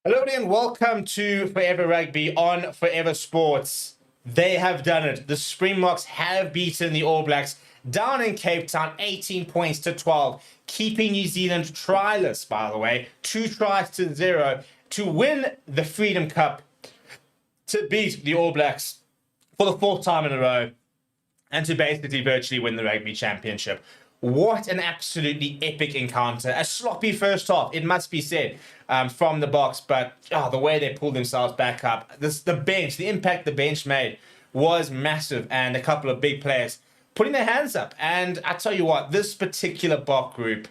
Hello and welcome to Forever Rugby on Forever Sports. They have done it. The Springboks have beaten the All Blacks down in Cape Town, 18 points to 12, keeping New Zealand tryless, by the way, 2-0 to win the Freedom Cup, to beat the All Blacks for the fourth time in a row, and to basically virtually win the Rugby Championship. What an absolutely epic encounter. A sloppy first half, it must be said, from the box, but the way they pulled themselves back up. The impact the bench made was massive, and a couple of big players putting their hands up. And I tell you what, this particular Bok group,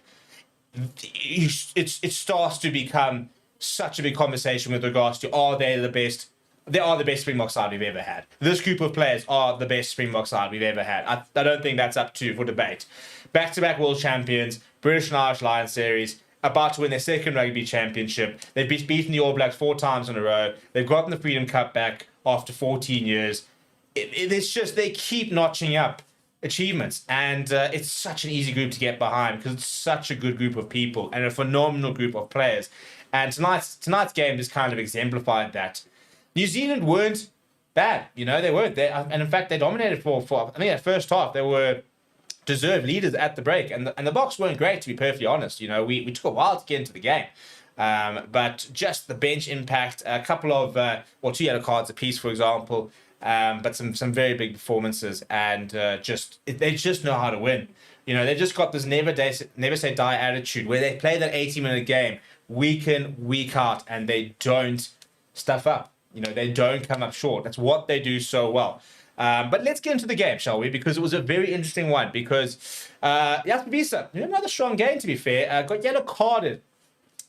it starts to become such a big conversation with regards to, are they the best? They are the best Springbok side we've ever had. This group of players are the best Springbok side we've ever had. I don't think that's up for debate. Back-to-back world champions, British and Irish Lions series, about to win their second rugby championship. They've beaten the All Blacks 4 times in a row. They've gotten the Freedom Cup back after 14 years. It's just they keep notching up achievements, and it's such an easy group to get behind because it's such a good group of people and a phenomenal group of players. And tonight's game just kind of exemplified that. New Zealand weren't bad, they weren't. And in fact, they dominated for I think that first half. They were deserved leaders at the break, and the Boks weren't great, to be perfectly honest. We took a while to get into the game, but just the bench impact, a couple of 2 yellow cards apiece, for example, but some very big performances, and they just know how to win. They just got this never say die attitude where they play that 80-minute game week in, week out, and they don't stuff up. They don't come up short. That's what they do so well. But let's get into the game, shall we? Because it was a very interesting one. Because Jasper Wiese, another strong game, to be fair, got yellow carded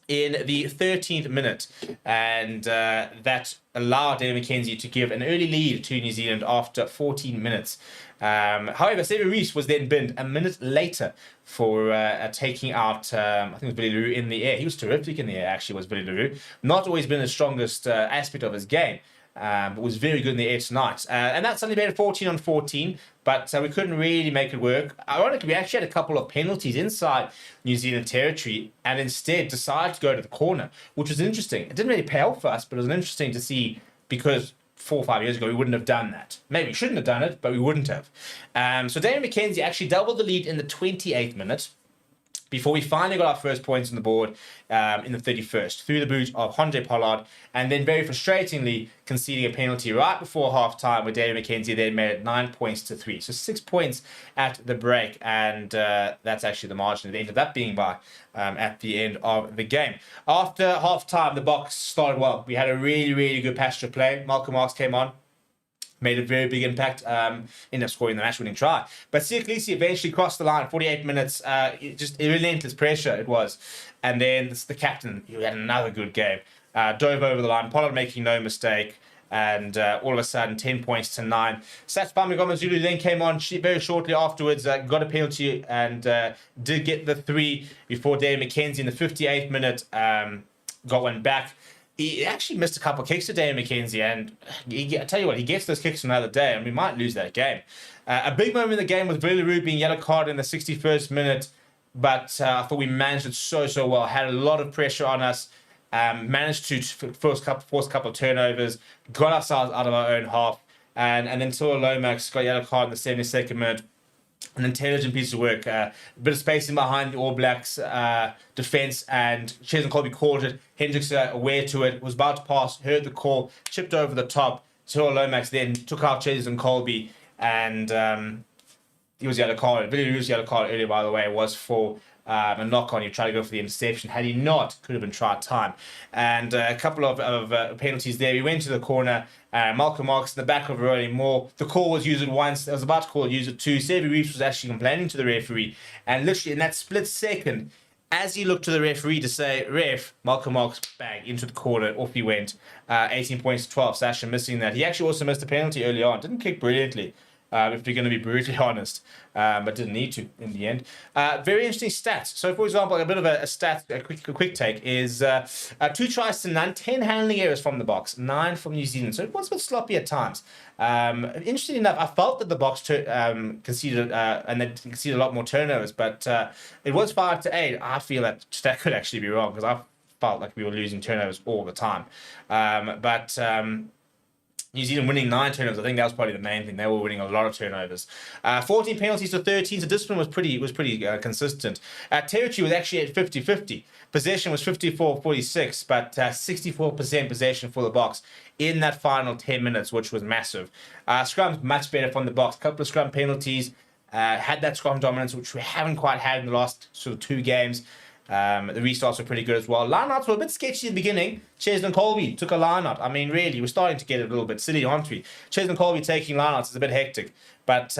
in the 13th minute. And that allowed Dave McKenzie to give an early lead to New Zealand after 14 minutes. However, Xavier Reese was then binned a minute later for taking out, I think it was Billy Leroux in the air. He was terrific in the air, actually, was Billy Leroux. Not always been the strongest aspect of his game, but was very good in the air tonight. And that suddenly made it 14-14, but we couldn't really make it work. Ironically, we actually had a couple of penalties inside New Zealand territory and instead decided to go to the corner, which was interesting. It didn't really pay off for us, but it was interesting to see because 4 or 5 years ago, we wouldn't have done that. Maybe we shouldn't have done it, but we wouldn't have. So Damian McKenzie actually doubled the lead in the 28th minute before we finally got our first points on the board in the 31st, through the boot of Honje Pollard, and then very frustratingly conceding a penalty right before half-time where David McKenzie then made it 9 points to 3. So 6 points at the break, and that's actually the margin it ended up being by at the end of the game. After half-time, the Boks started well. We had a really, really good passage of play. Malcolm Marx came on, made a very big impact, ended up scoring the match-winning try. But Siya Kolisi eventually crossed the line, 48 minutes, just relentless pressure it was. And then the captain, who had another good game, dove over the line, Pollard making no mistake, and all of a sudden 10 points to 9. Sats Zulu then came on very shortly afterwards, got a penalty and did get the 3 before Dave McKenzie in the 58th minute got one back. He actually missed a couple of kicks to Dave McKenzie, and I tell you what, he gets those kicks another day, and we might lose that game. A big moment in the game was Billy Leroux being yellow carded in the 61st minute, but I thought we managed it so well. Had a lot of pressure on us, managed to force a couple of turnovers, got ourselves out of our own half, and then Tula Lomax got yellow card in the 72nd minute. An intelligent piece of work, a bit of spacing behind the All Blacks defence, and Cheslin Colby called it. Hendricks aware to it, was about to pass, heard the call, chipped over the top. Tula Lomax then took out Cheslin Colby, and he was yellow card. Billy Leroux's yellow card earlier, by the way, was for a knock on. He tried to go for the interception. Had he not, could have been tried time. And a couple of penalties there. We went to the corner. Malcolm Marx in the back of Rolling Moore. The call was used once. I was about to call it, use it two. Xavier Reeves was actually complaining to the referee. And literally in that split second, as he looked to the referee to say, ref, Malcolm Marx, bang, into the corner. Off he went. 18 points to 12. Sasha missing that. He actually also missed a penalty early on. Didn't kick brilliantly. If we're going to be brutally honest, but didn't need to in the end. Very interesting stats. So, for example, a bit of a quick take is 2 tries to none, 10 handling errors from the Boks, 9 from New Zealand. So it was a bit sloppy at times. Interesting enough, I felt that the Boks conceded and they conceded a lot more turnovers, but it was 5-8. I feel that could actually be wrong because I felt like we were losing turnovers all the time. But New Zealand winning 9 turnovers, I think that was probably the main thing. They were winning a lot of turnovers. 14 penalties to 13, so discipline was pretty consistent. Territory was actually at 50-50. Possession was 54-46, but 64% possession for the Boks in that final 10 minutes, which was massive. Scrums much better from the Boks. A couple of scrum penalties. Had that scrum dominance, which we haven't quite had in the last sort of 2 games. The restarts were pretty good as well. Lineouts were a bit sketchy at the beginning. Cheslin Colby took a lineout. I mean, really, we're starting to get a little bit silly, aren't we? Cheslin Colby taking lineouts is a bit hectic. But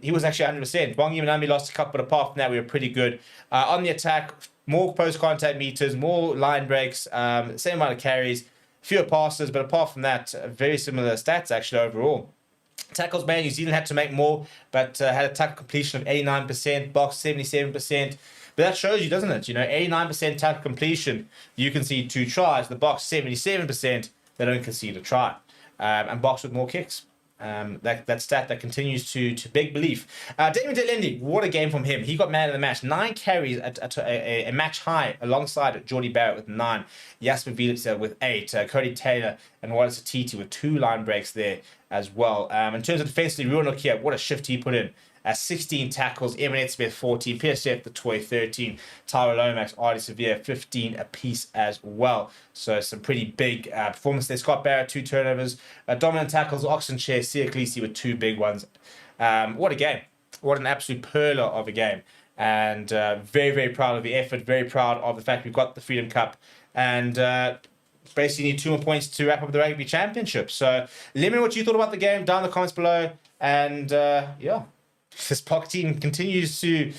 he was actually 100%. Bongi Manambi lost a couple, but apart from that, we were pretty good. On the attack, more post-contact meters, more line breaks, same amount of carries, fewer passes, but apart from that, very similar stats actually overall. Tackles made, New Zealand had to make more, but had a tackle completion of 89%, Boks 77%. But that shows you, doesn't it? 89% tackle completion, you concede 2 tries. The Boks 77%, they don't concede a try. And Boks with more kicks. That stat that continues to beg belief. Damien Delendi, what a game from him. He got man of the match. 9 carries at a match high alongside Geordie Barrett with 9. Jasper Wielitzer with 8. Cody Taylor and Wallace Atiti with 2 line breaks there as well. In terms of defensively, Ruan Nokia, what a shift he put in. 16 tackles, Emmett Smith 14, PSF the Toy 13, Tyra Lomax, Artie Severe 15 apiece as well. So some pretty big performance there. Scott Barrett 2 turnovers, dominant tackles, Oxenchair, Sia Khaleesi with 2 big ones. What a game! What an absolute perler of a game! And very, very proud of the effort. Very proud of the fact we've got the Freedom Cup and. Basically need 2 more points to wrap up the Rugby Championship. So let me know what you thought about the game down in the comments below. And yeah. This POC team continues to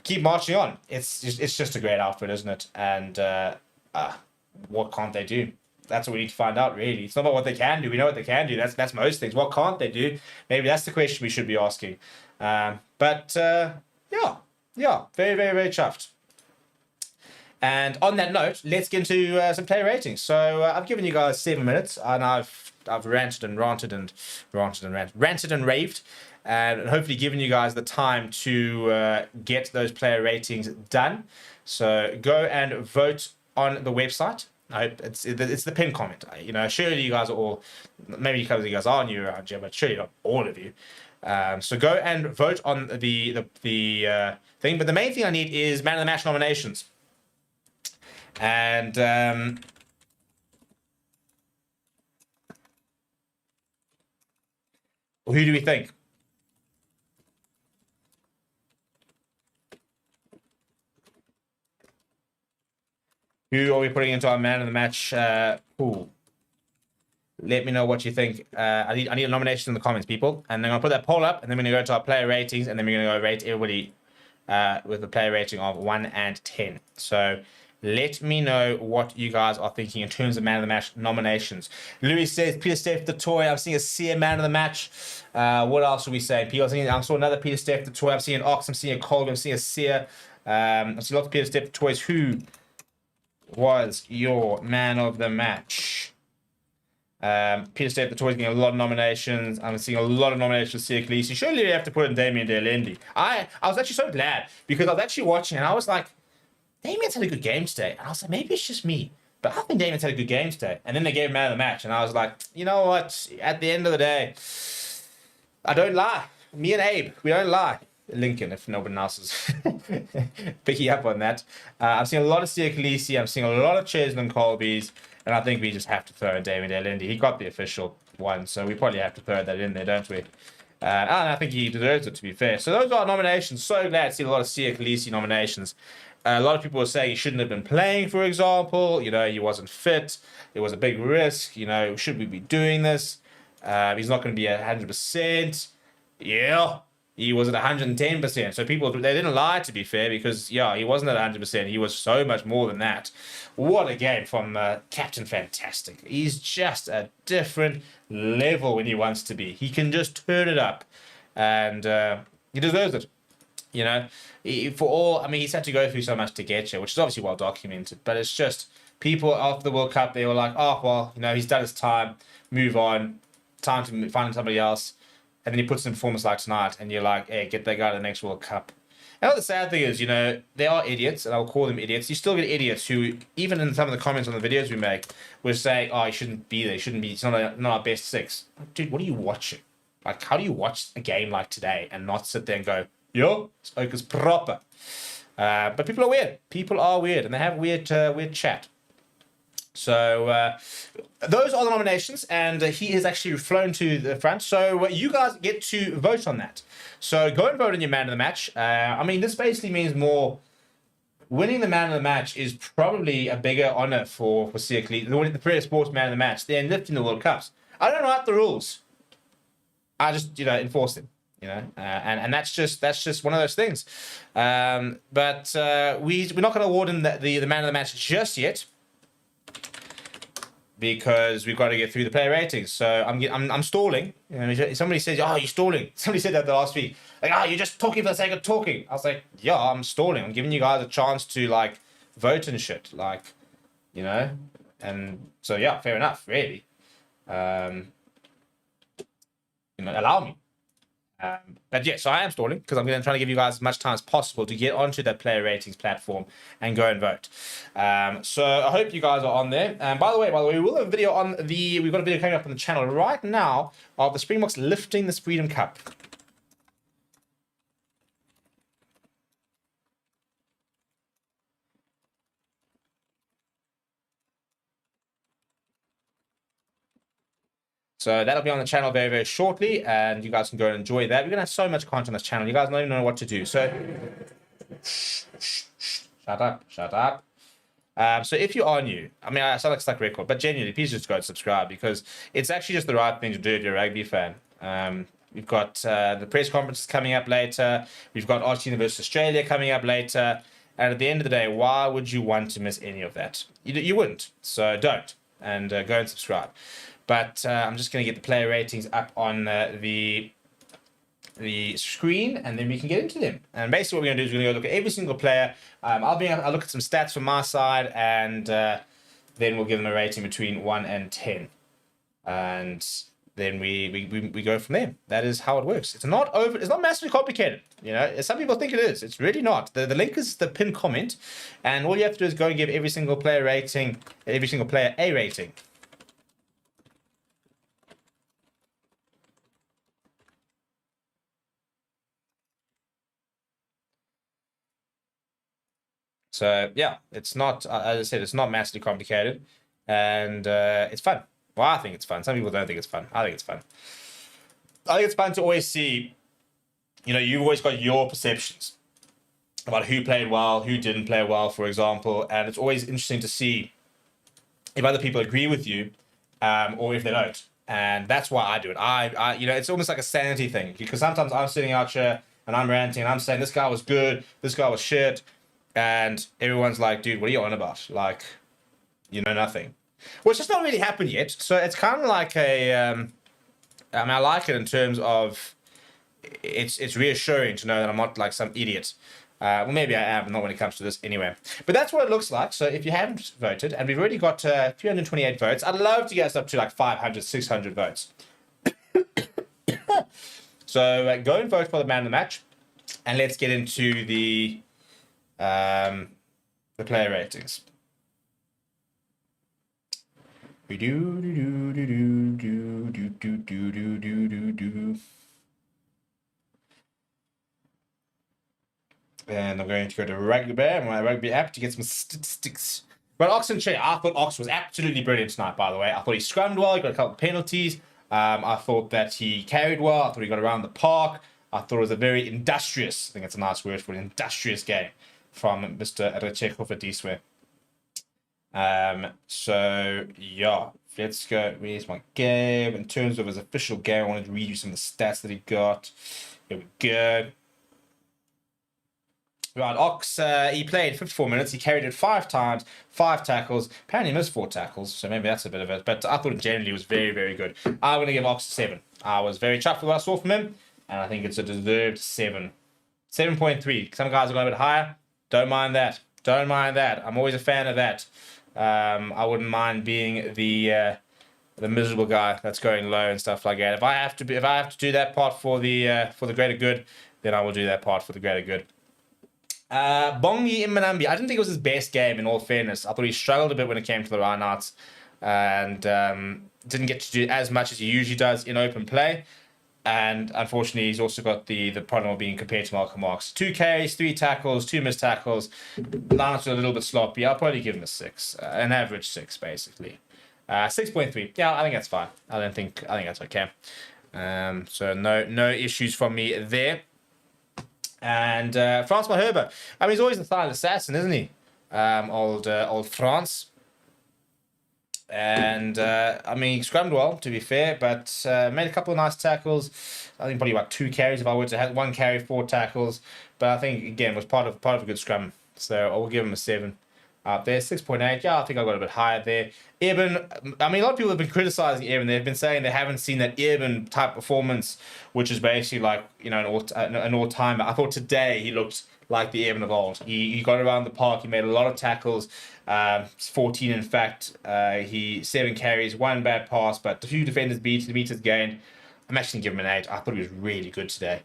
keep marching on. It's just a great outfit, isn't it? And what can't they do? That's what we need to find out, really. It's not about what they can do. We know what they can do. That's most things. What can't they do? Maybe that's the question we should be asking. Yeah, very, very, very chuffed. And on that note, let's get into some player ratings. So I've given you guys 7 minutes, and I've ranted and raved. And hopefully giving you guys the time to get those player ratings done. So go and vote on the website. I hope it's the pinned comment. Surely you guys are all, maybe a couple of you guys are new around here, but surely not all of you. So go and vote on the thing. But the main thing I need is man of the match nominations. And who do we think? Who are we putting into our man of the match pool? Let me know what you think. I need a nomination in the comments, people. And then I'm going to put that poll up, and then we're going to go to our player ratings, and then we're going to go rate everybody with a player rating of 1 and 10. So let me know what you guys are thinking in terms of man of the match nominations. Louis says Peter Steph the Toy. I'm seeing a Sia man of the match. What else are we saying? I saw another Peter Steph the Toy. I'm seeing an Ox. I'm seeing a Colby. I'm seeing a Sia. I'm seeing lots of Peter Steph the Toys. Who was your man of the match? Peter Steph the Toys getting a lot of nominations. I'm seeing a lot of nominations for Sia Khaleesi. Surely you have to put in Damien Delendi. I was actually so glad because I was actually watching and I was like, Damien's had a good game today. And I was like, maybe it's just me. But I think Damien's had a good game today. And then they gave him man of the match. And I was like, you know what? At the end of the day, I don't lie. Me and Abe, we don't lie. Lincoln, if nobody else is picking up on that. I'm seeing a lot of Sia Khaleesi. I'm seeing a lot of Cheslin Colby's. And I think we just have to throw in Damien Delendi. He got the official one. So we probably have to throw that in there, don't we? And I think he deserves it, to be fair. So those are our nominations. So glad to see a lot of Sia Khaleesi nominations. A lot of people were saying he shouldn't have been playing, for example. He wasn't fit. It was a big risk. Should we be doing this? He's not going to be at 100%. Yeah, he was at 110%. So people, they didn't lie, to be fair, because, yeah, he wasn't at 100%. He was so much more than that. What a game from Captain Fantastic. He's just a different level when he wants to be. He can just turn it up. And he deserves it. He's had to go through so much to get here, which is obviously well documented, but it's just people after the World Cup, they were like, oh, well, he's done his time, move on, time to find somebody else. And then he puts in a performance like tonight, and you're like, hey, get that guy to the next World Cup. And the sad thing is, you know, there are idiots, and I'll call them idiots. You still get idiots who, even in some of the comments on the videos we make, will say, "Oh, he shouldn't be there. He shouldn't be. It's not our best six." Dude, what are you watching? Like, how do you watch a game like today and not sit there and go, "Yo, it's Oakers proper"? But people are weird. People are weird, and they have weird chat. So those are the nominations, and he has actually flown to the front. So you guys get to vote on that. So go and vote on your man of the match. I mean, this basically means more. Winning the man of the match is probably a bigger honor for Siakli, winning the Premier Sports man of the match, than lifting the World Cups. I don't write the rules. I just, you know, enforce them. You know, and that's just one of those things. But we're not going to award him the man of the match just yet, because we've got to get through the player ratings. So I'm stalling. You know, somebody says, "Oh, you're stalling." Somebody said that the last week. Like, "Oh, you're just talking for the sake of talking." I was like, "Yeah, I'm stalling. I'm giving you guys a chance to like vote and shit." Like, you know, and so yeah, fair enough, really. You know, allow me. But yeah, so I am stalling because I'm going to try to give you guys as much time as possible to get onto that player ratings platform and go and vote. So I hope you guys are on there. And by the way, we will have a video on we've got a video coming up on the channel right now of the Springboks lifting the Freedom Cup. So that'll be on the channel very, very shortly, and you guys can go and enjoy that. We're going to have so much content on this channel. You guys don't even know what to do. So shut up. So if you are new, I mean, I sound like a stuck record, but genuinely, please just go and subscribe, because it's actually just the right thing to do if you're a rugby fan. We've got the press conferences coming up later. We've got Argentina versus Australia coming up later. And at the end of the day, why would you want to miss any of that? You wouldn't. So don't. And go and subscribe. But I'm just going to get the player ratings up on the screen, and then we can get into them. And basically what we're going to do is we're going to go look at every single player. I'll look at some stats from my side, and then we'll give them a rating between 1 and 10. And then we go from there. That is how it works. It's not massively complicated. You know, some people think it is. It's really not. The link is the pinned comment, and all you have to do is go and give every single player a rating. So yeah, it's not, as I said, it's not massively complicated, and it's fun. Well, I think it's fun. Some people don't think it's fun. I think it's fun. I think it's fun to always see, you know, you've always got your perceptions about who played well, who didn't play well, for example, and it's always interesting to see if other people agree with you, or if they don't. And that's why I do it. I you know, it's almost like a sanity thing, because sometimes I'm sitting out here and I'm ranting and I'm saying this guy was good, this guy was shit. And everyone's like, "Dude, what are you on about? Like, you know nothing." Well, it's just not really happened yet. So it's kind of like I mean, I like it in terms of it's reassuring to know that I'm not like some idiot. Well, maybe I am, not when it comes to this anyway. But that's what it looks like. So if you haven't voted, and we've already got 328 votes, I'd love to get us up to like 500, 600 votes. So go and vote for the man of the match, and let's get into the player ratings. And I'm going to go to Rugby, my Rugby app, to get some statistics. But Ox and Che, I thought Ox was absolutely brilliant tonight, by the way. I thought he scrummed well, he got a couple of penalties. I thought that he carried well. I thought he got around the park. I thought it was a very industrious, I think that's a nice word for an industrious game from Mr. Recheko Fadiswe. So, yeah, let's go. Where's my game? In terms of his official game, I wanted to read you some of the stats that he got. Here we go. Right, Ox, he played 54 minutes. He carried it 5 times, 5 tackles. Apparently he missed 4 tackles, so maybe that's a bit of it. But I thought generally he was very, very good. I'm going to give Ox a 7. I was very chuffed with what I saw from him, and I think it's a deserved 7. 7.3. Some guys are going a bit higher. Don't mind that. Don't mind that. I'm always a fan of that. I wouldn't mind being the miserable guy that's going low and stuff like that. If I have to do that part for the greater good, then I will do that part for the greater good. Bongi Immanambi, I didn't think it was his best game, in all fairness. I thought he struggled a bit when it came to the run-outs, and didn't get to do as much as he usually does in open play. And unfortunately, he's also got the problem of being compared to Malcolm Marks. 2 carries, 3 tackles, 2 missed tackles. Lance a little bit sloppy. I'll probably give him a 6, an average 6, basically. 6.3. Yeah, I think that's fine. I think that's okay. So no issues from me there. And Francois Herbert. I mean, he's always the silent assassin, isn't he? Old France. And I mean, he scrummed well, to be fair, but made a couple of nice tackles. I think probably about 2 carries if I were to have 1 carry, 4 tackles. But I think again was part of a good scrum. So I will give him a 7 up there. 6.8. Yeah, I think I got a bit higher there. Eben, I mean, a lot of people have been criticizing Eben. They've been saying they haven't seen that Eben type performance, which is basically like, you know, an all-timer. I thought today he looked like the Eben of old. He got around the park. He made a lot of tackles. 14 in fact. He 7 carries, 1 bad pass, but a few defenders beat, the meters gained. I'm actually going to give him an 8. I thought he was really good today.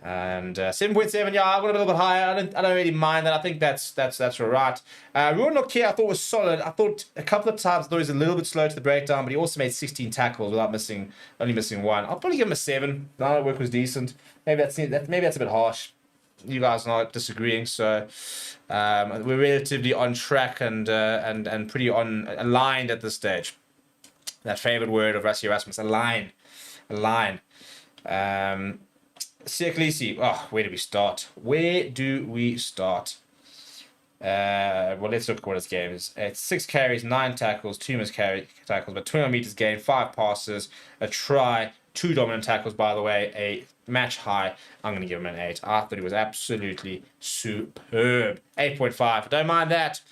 And 7.7, yeah, I got a little bit higher. I don't really mind that. I think that's all right. Ruan Nokia I thought was solid. I thought a couple of times I thought he was a little bit slow to the breakdown, but he also made 16 tackles without only missing 1. I'll probably give him a 7. The work was decent. Maybe that's a bit harsh. You guys are not disagreeing, so we're relatively on track and pretty aligned at this stage. That favorite word of Rassi Erasmus, align. Siakalisi. Oh, where do we start? Well, let's look at what his game is. It's 6 carries, 9 tackles, 2 missed tackles, but 21 meters gained, 5 passes, a try, 2 dominant tackles, by the way, a match high. I'm going to give him an 8. I thought he was absolutely superb. 8.5. I don't mind that.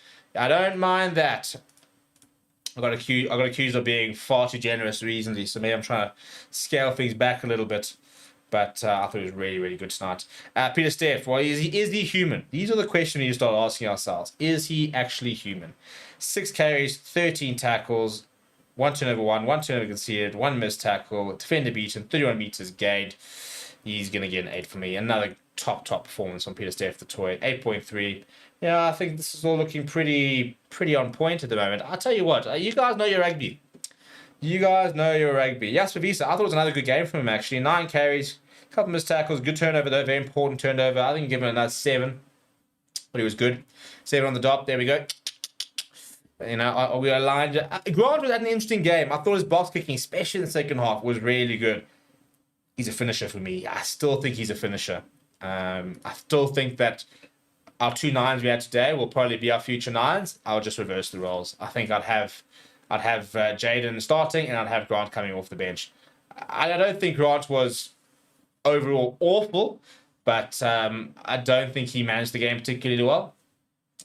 I got accused of being far too generous recently, so maybe I'm trying to scale things back a little bit. But I thought it was really, really good tonight. Peter Steff, well, is he human? These are the questions we need to start asking ourselves. Is he actually human? 6 carries, 13 tackles, 1 turnover 1 turnover conceded, 1 missed tackle, defender beaten, 31 meters gained. He's going to get an 8 for me. Another top performance on Peter Steff, the toy. 8.3. Yeah, I think this is all looking pretty on point at the moment. I'll tell you what, you guys know your rugby. Jasper Visa, I thought it was another good game from him, actually. 9 carries, a couple missed tackles, good turnover, though, very important turnover. I think I'll give him another 7, but he was good. 7 on the dot, there we go. You know, we aligned. Grant was had an interesting game. I thought his box kicking, especially in the second half, was really good. He's a finisher for me. I still think he's a finisher. I still think that our 2 9s we had today will probably be our future 9s. I'll just reverse the roles. I think I'd have Jaden starting, and I'd have Grant coming off the bench. I don't think Grant was overall awful, but I don't think he managed the game particularly well,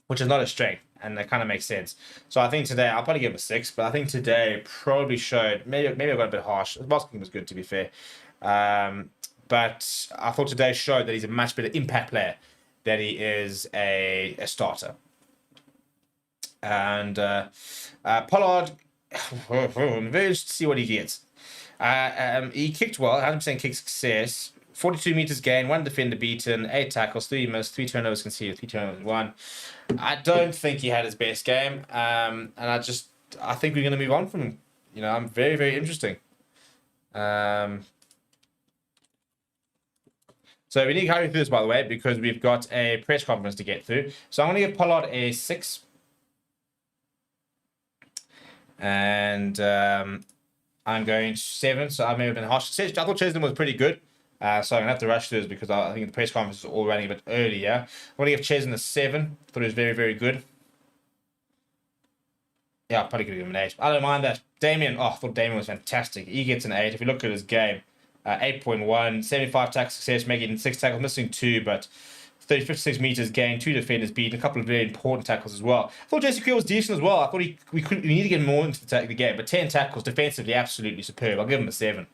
which is not a strength, and that kind of makes sense. So I think today, I'll probably give him a 6, but I think today probably showed, maybe I got a bit harsh. The basket was good, to be fair. But I thought today showed that he's a much better impact player than he is a starter. And Pollard, I'm very interested to see what he gets. He kicked well, 100% kick success, 42 meters gain, 1 defender beaten, 8 tackles, 3 missed, 3 turnovers conceded, 3 turnovers won. I don't think he had his best game, and I think we're going to move on from him. You know, I'm very, very interesting. So we need to hurry through this, by the way, because we've got a press conference to get through. So I'm going to give Pollard a 6. And I'm going 7, so I may have been harsh. I thought Chesney was pretty good. So I'm going to have to rush through this because I think the press conference is all running a bit earlier. I'm going to give Chesney a 7. Thought he was very, very good. Yeah, I'll probably give him an 8. I don't mind that. Damien, I thought Damien was fantastic. He gets an 8. If you look at his game, 8.1, 75 tackle success, making 6 tackles, missing 2, but 56 meters gained, 2 defenders beaten, a couple of very important tackles as well. I thought Jesse Creel was decent as well. I thought we need to get more into the game, but 10 tackles defensively, absolutely superb. I'll give him a 7.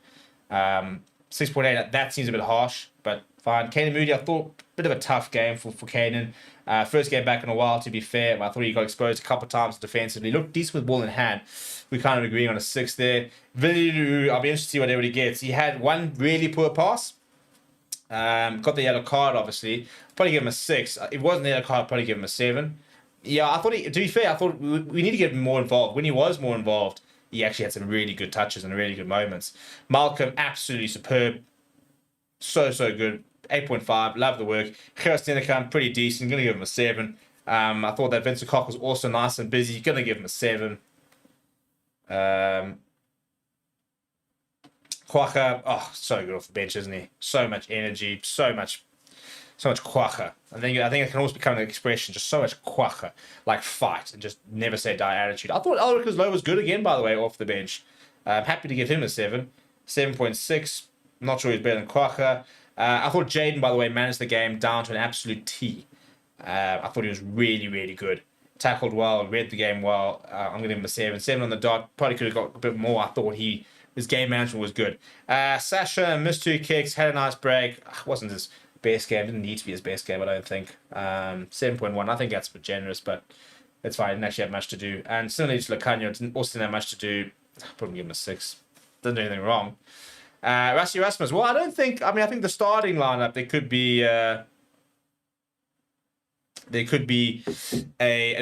6.8, that seems a bit harsh, but fine. Kanan Moody, I thought a bit of a tough game for Kanan. First game back in a while, to be fair. I thought he got exposed a couple of times defensively. Looked decent with ball in hand. We're kind of agreeing on a 6 there. Villiru, I'll be interested to see whatever he gets. He had 1 really poor pass. Got the yellow card, obviously. Probably give him a 6. If it wasn't the yellow card, I'd probably give him a 7. Yeah, I thought, to be fair, I thought we need to get him more involved. When he was more involved, he actually had some really good touches and really good moments. Malcolm, absolutely superb. So good. 8.5. Love the work. Gerard pretty decent. Going to give him a 7. I thought that Vincent Koch was also nice and busy. Going to give him a 7. Quacha, oh, so good off the bench, isn't he? So much energy, so much quacha. I think it can also become an expression, just so much quacha, like fight and just never say die attitude. I thought Ulrich Low was good again, by the way, off the bench. I'm happy to give him a 7. 7.6. Not sure he's better than quacha. I thought Jaden, by the way, managed the game down to an absolute T. I thought he was really good. Tackled well, read the game well. I'm going to give him a 7. 7 on the dot. Probably could have got a bit more. I thought his game management was good. Sasha missed 2 kicks, had a nice break. Wasn't his best game. Didn't need to be his best game, I don't think. 7.1. I think that's a bit generous, but it's fine. Didn't actually have much to do. And similarly to Lacanio, also didn't have much to do. Probably give him a 6. Didn't do anything wrong. Rassi Rasmus. Well, I think the starting lineup, there could be an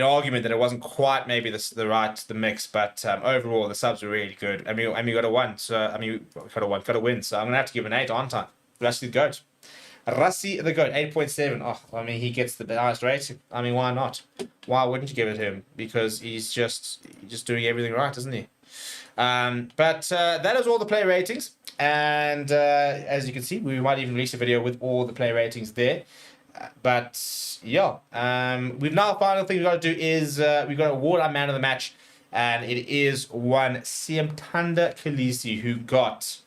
argument that it wasn't quite maybe the mix, but overall the subs were really good. We got a 1, so got a win. So I'm gonna have to give an 8, aren't I? Rassi the goat. Rassi the goat, 8.7. Oh, he gets the highest rating. Why not? Why wouldn't you give it to him? Because he's just doing everything right, isn't he? But that is all the player ratings, and as you can see, we might even release a video with all the player ratings there. But yeah, we've now final thing we've got to do is we've got to award our man of the match, and it is one Siamtanda Khaleesi, who got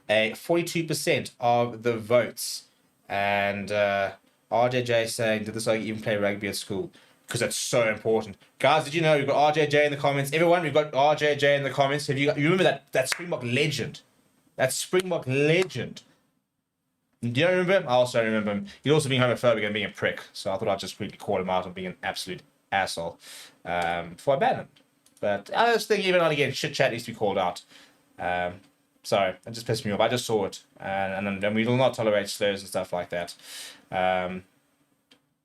a 42% of the votes. And RJJ saying, did this guy even play rugby at school? Because that's so important. Guys, did you know we've got RJJ in the comments? Everyone, we've got RJJ in the comments. You remember that Springbok legend? That Springbok legend. Do you remember him? I also remember him. He's also being homophobic and being a prick. So I thought I'd just quickly call him out on being an absolute asshole before I ban him. But I just think even on again, shit chat needs to be called out. Sorry, it just pissed me off. I just saw it. And we will not tolerate slurs and stuff like that.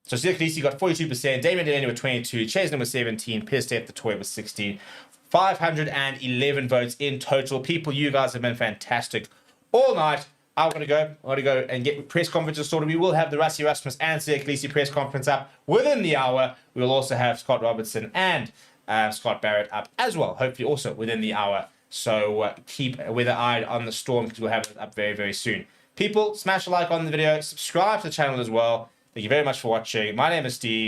So Siamtanda Khaleesi got 42%, Damien Delaney with 22, Chesney with 17, Pierce the Toy with 16. 511 votes in total. People, you guys have been fantastic all night. I'm going to go and get press conferences sorted. We will have the Rassi Rasmus and Siamtanda Khaleesi press conference up within the hour. We will also have Scott Robertson and Scott Barrett up as well, hopefully also within the hour. So keep weather-eyed on the storm because we'll have it up very, very soon. People, smash a like on the video, subscribe to the channel as well. Thank you very much for watching. My name is Steve.